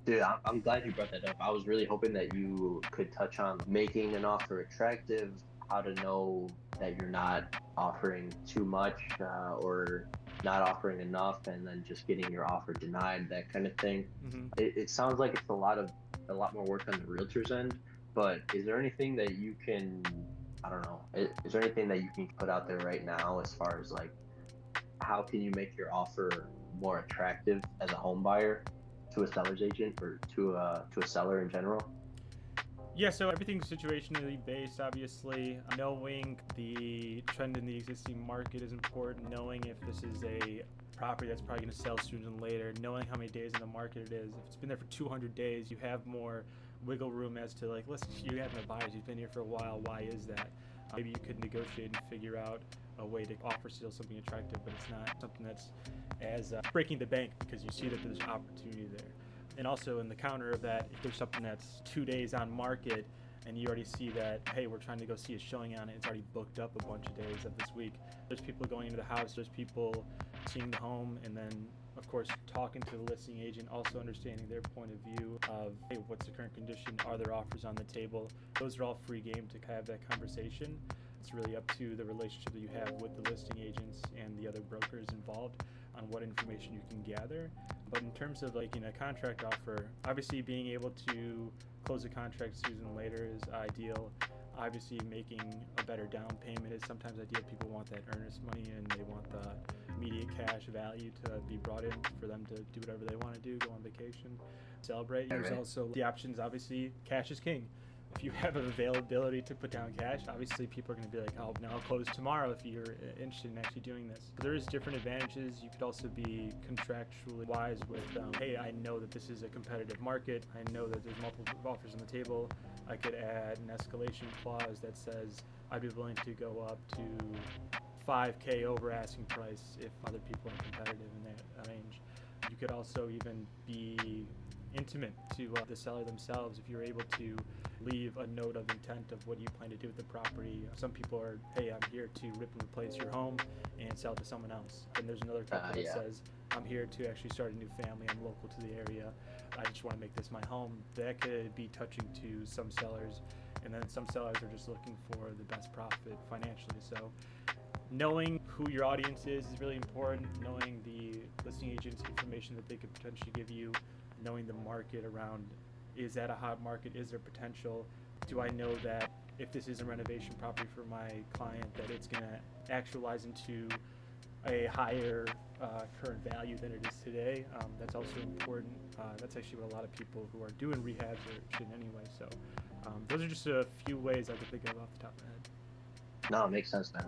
Dude, I'm glad you brought that up. I was really hoping that you could touch on making an offer attractive, how to know that you're not offering too much or not offering enough, and then just getting your offer denied, that kind of thing. Hmm. It sounds like it's a lot more work on the realtor's end, but is there anything that you can, I don't know, is there anything that you can put out there right now as far as like how can you make your offer more attractive as a home buyer to a seller's agent or to a seller in general? Yeah, so everything's situationally based, obviously. Knowing the trend in the existing market is important. Knowing if this is a property that's probably going to sell sooner than later. Knowing how many days in the market it is. If it's been there for 200 days, you have more wiggle room as to, like, listen, you have no buyers. You've been here for a while. Why is that? Maybe you could negotiate and figure out a way to offer still something attractive, but it's not something that's as breaking the bank because you see that there's opportunity there. And also in the counter of that, if there's something that's 2 days on market and you already see that, hey, we're trying to go see a showing on it, it's already booked up a bunch of days of this week. There's people going into the house, there's people seeing the home, and then of course talking to the listing agent, also understanding their point of view of, hey, what's the current condition, are there offers on the table. Those are all free game to have that conversation. It's really up to the relationship that you have with the listing agents and the other brokers involved on what information you can gather. But in terms of like a contract offer, obviously being able to close a contract sooner than later is ideal. Obviously, making a better down payment is sometimes ideal. People want that earnest money and they want the immediate cash value to be brought in for them to do whatever they want to do, go on vacation, celebrate. Yeah, There's right. also the options. Obviously, cash is king. If you have availability to put down cash, obviously people are going to be like, oh, no, I'll close tomorrow if you're interested in actually doing this. But there is different advantages. You could also be contractually wise with, hey, I know that this is a competitive market. I know that there's multiple offers on the table. I could add an escalation clause that says I'd be willing to go up to 5K over asking price if other people are competitive in that range. You could also even be intimate to the seller themselves if you're able to leave a note of intent of what you plan to do with the property. Some people are, hey, I'm here to rip and replace your home and sell it to someone else. And there's another couple that Yeah. says, I'm here to actually start a new family. I'm local to the area. I just want to make this my home. That could be touching to some sellers. And then some sellers are just looking for the best profit financially. So knowing who your audience is really important. Knowing the listing agent's information that they could potentially give you, knowing the market around, is that a hot market? Is there potential? Do I know that if this is a renovation property for my client, that it's going to actualize into a higher current value than it is today? That's also important. That's actually what a lot of people who are doing rehabs are interested in anyway. So those are just a few ways I could think of off the top of my head. No, it makes sense, man.